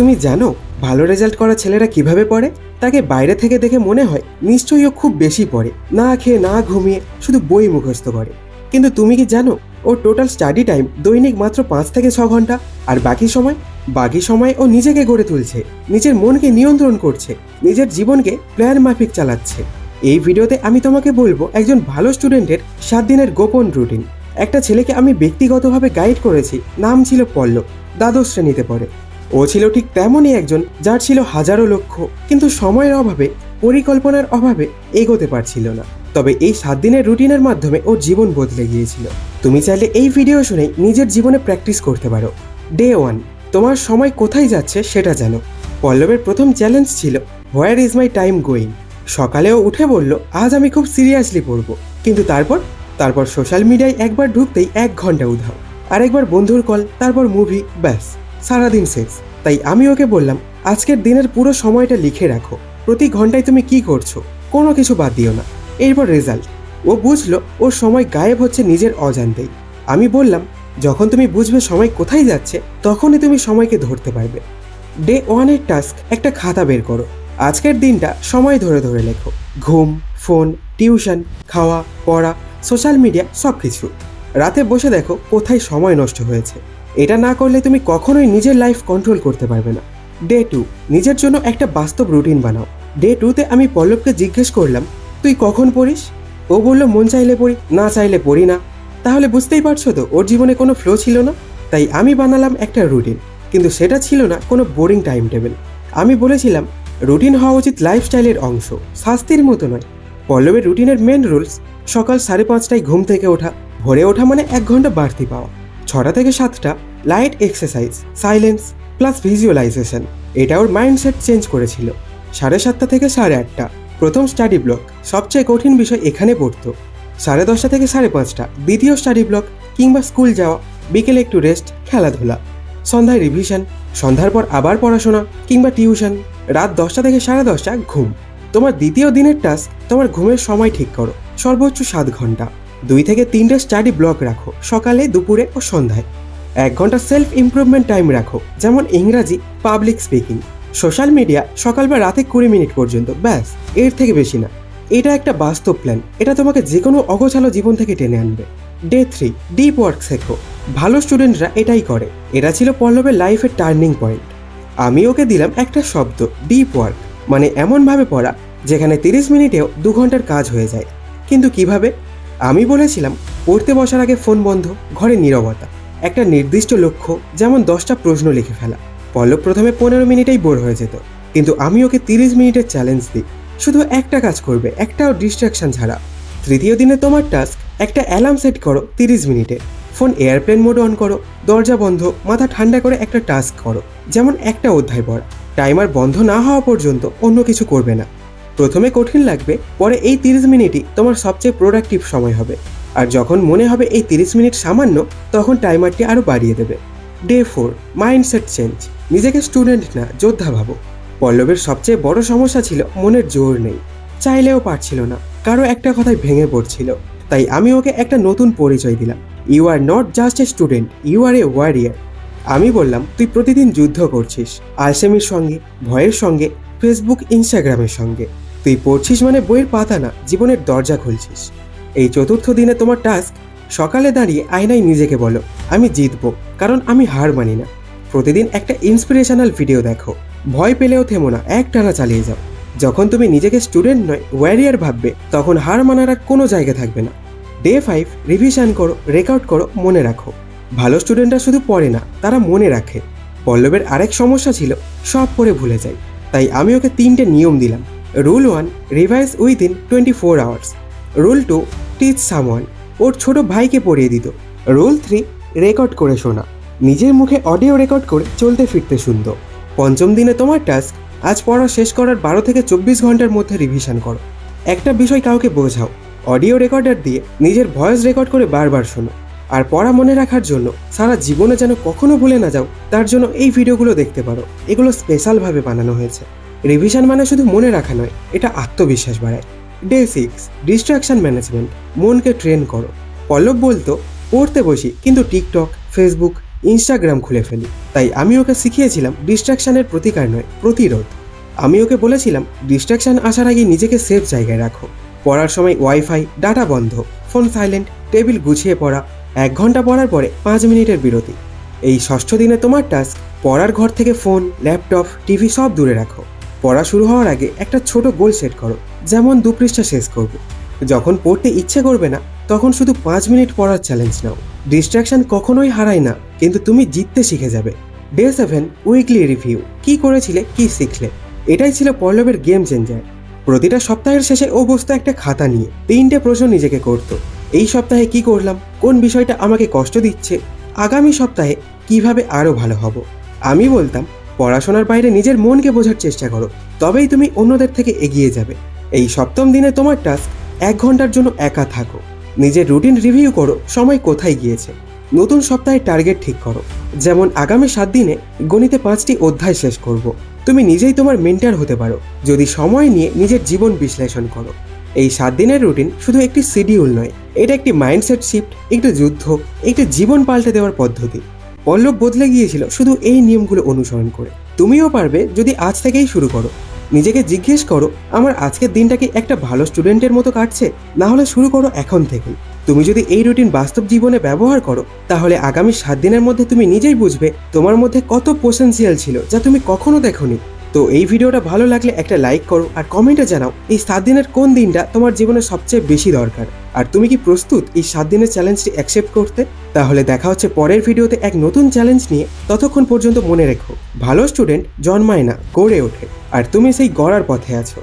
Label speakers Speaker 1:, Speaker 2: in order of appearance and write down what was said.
Speaker 1: তুমি জানো ভালো রেজাল্ট করা ছেলেরা কিভাবে পড়ে? তাকে বাইরে থেকে দেখে মনে হয় নিশ্চয়ই ও খুব বেশি পড়ে, না খেয়ে না ঘুমিয়ে শুধু বই মুখস্থ করে। কিন্তু তুমি কি জানো ওর টোটাল স্টাডি টাইম দৈনিক মাত্র 5 থেকে 6 ঘন্টা। আর বাকি সময় ও নিজেকে গড়ে তুলছে, নিজের মনকে নিয়ন্ত্রণ করছে, নিজের জীবনকে প্ল্যান মাফিক চালাচ্ছে। এই ভিডিওতে আমি তোমাকে বলবো একজন ভালো স্টুডেন্টের 7 দিনের গোপন রুটিন। একটা ছেলেকে আমি ব্যক্তিগতভাবে গাইড করেছি, নাম ছিল পল্লব, দ্বাদশ শ্রেণীতে পড়ে। ও ছিল ঠিক তেমনই একজন যার ছিল হাজারো লক্ষ্য, কিন্তু সময়ের অভাবে, পরিকল্পনার অভাবে এগোতে পারছিল না। তবে এই 7 দিনের রুটিনের মাধ্যমে ওর জীবন বদলে গিয়েছিল। তুমি চাইলে এই ভিডিও শুনে নিজের জীবনে প্র্যাকটিস করতে পারো। ডে 1, তোমার সময় কোথায় যাচ্ছে সেটা জানো। পল্লবের প্রথম চ্যালেঞ্জ ছিল where is my time going. সকালেও উঠে বলল আজ আমি খুব সিরিয়াসলি পড়বো, কিন্তু তারপর সোশ্যাল মিডিয়ায় একবার ঢুকতেই 1 ঘন্টা উধাও, আরেকবার বন্ধুর কল, তারপর মুভি, ব্যাস সারাদিন শেষ। তাই আমি ওকে বললাম আজকের দিনের পুরো সময়টা লিখে রাখো, প্রতি ঘন্টায় তুমি কি করছো, কোনো কিছু বাদ দিও না। এরপর রেজাল্ট। ও বুঝলো ওর সময় গায়েব হচ্ছে নিজের অজান্তেই। আমি বললাম যখন তুমি বুঝবে সময় কোথায় যাচ্ছে তখনই তুমি সময়কে ধরতে পারবে। ডে 1 এর টাস্ক, একটা খাতা বের করো। আজকের দিনটা সময় ধরে ধরে লেখো, ঘুম, ফোন, টিউশন, খাওয়া, পড়া, সোশ্যাল মিডিয়া, সব কিছু। রাতে বসে দেখো কোথায় সময় নষ্ট হয়েছে। এটা না করলে তুমি কখনোই নিজের লাইফ কন্ট্রোল করতে পারবে না। ডে 2, নিজের জন্য একটা বাস্তব রুটিন বানাও। ডে 2তে আমি পল্লবকে জিজ্ঞেস করলাম তুই কখন পড়িস? ও বলল মন চাইলে পড়ি, না চাইলে পড়ি না। তাহলে বুঝতেই পারছো তো ওর জীবনে কোনো ফ্লো ছিল না। তাই আমি বানালাম একটা রুটিন, কিন্তু সেটা ছিল না কোনো বোরিং টাইম টেবিল। আমি বলেছিলাম রুটিন হওয়া উচিত লাইফস্টাইলের অংশ, শাস্তির মতো নয়। পল্লবের রুটিনের মেন রুলস: সকাল 5:30টায় ঘুম থেকে ওঠা, ভোরে ওঠা মানে 1 ঘন্টা বাড়তি পাওয়া। 6টা থেকে 7টা light exercise, silence plus visualisation. এটা ওর মাইন্ডসেট চেঞ্জ করেছিল। 7:30টা থেকে 8:30টা প্রথম স্টাডি ব্লক, সবচেয়ে কঠিন বিষয় এখানে পড়তো। 10:30টা থেকে 5:30টা দ্বিতীয় স্টাডি ব্লক, কিংবা স্কুল যাওয়া, বিকেলে একটু রেস্ট, খেলাধুলা। সন্ধ্যায় রিভিশন, সন্ধ্যার পর আবার পড়াশোনা কিংবা টিউশন। রাত 10টা থেকে 10:30টা ঘুম। তোমার দ্বিতীয় দিনের টাস্ক, তোমার ঘুমের সময় ঠিক করো, সর্বোচ্চ 7 ঘন্টা। 2 থেকে 3টে স্টাডি ব্লক রাখো, সকালে, দুপুরে ও সন্ধ্যায়। 1 ঘন্টা সেলফ ইমপ্রুভমেন্ট টাইম রাখো, যেমন ইংরাজি, পাবলিক স্পিকিং। সোশ্যাল মিডিয়া সকাল বা রাতে 20 মিনিট পর্যন্ত, ব্যাস, এর থেকে বেশি না। এটা একটা বাস্তব প্ল্যান, এটা তোমাকে যে কোনো অগোছালো জীবন থেকে টেনে আনবে। ডে 3, ডিপ ওয়ার্ক শেখো। ভালো স্টুডেন্টরা এটাই করে। এটা ছিল পল্লবের লাইফের টার্নিং পয়েন্ট। আমি ওকে দিলাম একটা শব্দ, ডিপ ওয়ার্ক, মানে এমনভাবে পড়া যেখানে 30 মিনিটেও 2 ঘন্টার কাজ হয়ে যায়। কিন্তু কিভাবে? আমি বলেছিলাম পড়তে বসার আগে ফোন বন্ধ, ঘরে নীরবতা, একটা নির্দিষ্ট লক্ষ্য, যেমন 10টা প্রশ্ন লিখে ফেলা। পল্লব প্রথমে 15 মিনিটেই বোর হয়ে যেত, কিন্তু আমি ওকে 30 মিনিটের চ্যালেঞ্জ দিই। শুধু একটা কাজ করবে, একটাও ডিস্ট্রাকশন ছাড়া। তৃতীয় দিনে তোমার টাস্ক, একটা অ্যালার্ম সেট করো 30 মিনিটে। ফোন এয়ারপ্লেন মোড অন করো, দরজা বন্ধ, মাথা ঠান্ডা করে একটা টাস্ক করো, যেমন একটা অধ্যায় পড়া। টাইমার বন্ধ না হওয়া পর্যন্ত অন্য কিছু করবে না। প্রথমে কঠিন লাগবে, পরে এই 30 মিনিটই তোমার সবচেয়ে প্রোডাক্টিভ সময় হবে। আর যখন মনে হবে এই 30 মিনিট সামান্য, তখন টাইমারটি আরও বাড়িয়ে দেবে। Day 4, mindset change. নিজেকে স্টুডেন্ট না, যোদ্ধা ভাবো। পল্লবের সবচেয়ে বড় সমস্যা ছিল মনের জোর নেই, চাইলেও পারছিল না, কারো একটা কথায় ভেঙে পড়ছিল। তাই আমি ওকে একটা নতুন পরিচয় দিলাম, you are not just a student, you are a warrior. আমি বললাম তুই প্রতিদিন যুদ্ধ করছিস, আলসেমির সঙ্গে, ভয়ের সঙ্গে, ফেসবুক, ইনস্টাগ্রামের সঙ্গে। তুই পড়ছিস মানে বইয়ের পাতা না, জীবনের দরজা খুলছিস। এই 4র্থ দিনে তোমার টাস্ক, সকালে দাঁড়িয়ে আয়নায় নিজেকে বলো আমি জিতবো, কারণ আমি হার মানি না। প্রতিদিন একটা ইন্সপিরেশনাল ভিডিও দেখো, ভয় পেলেও থেমো না, একটানা চালিয়ে যাও। যখন তুমি নিজেকে স্টুডেন্ট নয় ওয়ারিয়ার ভাববে, তখন হার মানার আর কোনো জায়গা থাকবে না। ডে 5, রিভিশন করো, রেকর্ড করো, মনে রাখো। ভালো স্টুডেন্টরা শুধু পড়ে না, তারা মনে রাখে। পল্লবের আরেক সমস্যা ছিল সব পড়ে ভুলে যায়। তাই আমি ওকে 3টে নিয়ম দিলাম। Rule 1, revise within 24 hours. Rule 2, teach someone. ওর ছোট ভাইকে পড়িয়ে দিত। রুল 3, রেকর্ড করে শোনা, নিজের মুখে অডিও রেকর্ড করে চলতে ফিরতে শুনত। 5ম দিনে তোমার টাস্ক, আজ পড়া শেষ করার 12 থেকে 24 ঘন্টার মধ্যে রিভিশন করো। একটা বিষয় কাউকে বোঝাও, অডিও রেকর্ডার দিয়ে নিজের ভয়েস রেকর্ড করে বারবার শোনো। আর পড়া মনে রাখার জন্য, সারা জীবনে যেন কখনো ভুলে না যাও, তার জন্য এই ভিডিওগুলো দেখতে পারো। এগুলো স্পেশালভাবে বানানো হয়েছে। রিভিশন মানে শুধু মনে রাখা নয়, এটা আত্মবিশ্বাস বাড়ায়। Day 6, distraction management. মনকে ট্রেন করো। পল্লব বলতো পড়তে বসি, কিন্তু টিকটক, ফেসবুক, ইনস্টাগ্রাম খুলে ফেলি। তাই আমি ওকে শিখিয়েছিলাম ডিস্ট্রাকশনের প্রতিকার নয়, প্রতিরোধ। আমি ওকে বলেছিলাম ডিস্ট্রাকশন আসার আগে নিজেকে সেফ জায়গায় রাখো। পড়ার সময় ওয়াইফাই, ডাটা বন্ধ, ফোন সাইলেন্ট, টেবিল গুছিয়ে পড়া, 1 ঘন্টা পড়ার পরে 5 মিনিটের বিরতি। এই 6ষ্ঠ দিনে তোমার টাস্ক, পড়ার ঘর থেকে ফোন, ল্যাপটপ, টিভি সব দূরে রাখো। পড়া শুরু হওয়ার আগে একটা ছোট গোল সেট করো, যেমন 2 পৃষ্ঠা শেষ করবে। যখন পড়তে ইচ্ছে করবে না তখন শুধু 5 মিনিট পড়ার চ্যালেঞ্জ নাও। ডিস্ট্রাকশন কখনোই হারায় না, কিন্তু তুমি জিততে শিখে যাবে। ডে 7 উইকলি রিভিউ, কি করেছিলে, কি শিখলে। এটাই ছিল পল্লবের গেম চেঞ্জার। প্রতিটা সপ্তাহের শেষে ও বসতো একটা খাতা নিয়ে, 3টে প্রশ্ন নিজেকে করতো। এই সপ্তাহে কি করলাম, কোন বিষয়টা আমাকে কষ্ট দিচ্ছে, আগামী সপ্তাহে কিভাবে আরো ভালো হব। আমি বলতাম পড়াশোনার বাইরে নিজের মনকে বোঝার চেষ্টা করো, তবেই তুমি অন্যদের থেকে এগিয়ে যাবে। এই 7ম দিনে তোমার টাস্ক, 1 ঘন্টার জন্য একা থাকো। নিজের রুটিন রিভিউ করো, সময় কোথায় গিয়েছে। নতুন সপ্তাহের টার্গেট ঠিক করো, যেমন আগামী 7 দিনে গণিতে 5টি অধ্যায় শেষ করব। তুমি নিজেই তোমার মেন্টর হতে পারো যদি সময় নিয়ে নিজের জীবন বিশ্লেষণ করো। এই 7 দিনের রুটিন শুধু একটি শিডিউল নয়, এটা একটি মাইন্ডসেট শিফট, একটি যুদ্ধ, একটি জীবন পাল্টে দেওয়ার পদ্ধতি। পল্লব বদলে গিয়েছিল শুধু এই নিয়মগুলো অনুসরণ করে। তুমিও পারবে যদি আজ থেকেই শুরু করো। নিজেকে জিজ্ঞেস করো, আমার আজকের দিনটা কি একটা ভালো স্টুডেন্টের মতো কাটছে, না হলে শুরু করো এখন থেকেই। তুমি যদি এই রুটিন বাস্তব জীবনে ব্যবহার করো, তাহলে আগামী 7 দিনের মধ্যে তুমি নিজেই বুঝবে তোমার মধ্যে কত পোটেনশিয়াল ছিল যা তুমি কখনো দেখোনি। তো এই ভিডিওটা ভালো লাগলে একটা লাইক করো আর কমেন্টে জানাও এই 7 দিনের কোন দিনটা তোমার জীবনে সবচেয়ে বেশি দরকার। আর তুমি কি প্রস্তুত এই 7 দিনের চ্যালেঞ্জটি অ্যাকসেপ্ট করতে? তাহলে দেখা হচ্ছে পরের ভিডিওতে এক নতুন চ্যালেঞ্জ নিয়ে। ততক্ষণ পর্যন্ত মনে রেখো, ভালো স্টুডেন্ট জন্মায় না, গড়ে ওঠে। আর তুমি সেই গড়ার পথে আছো।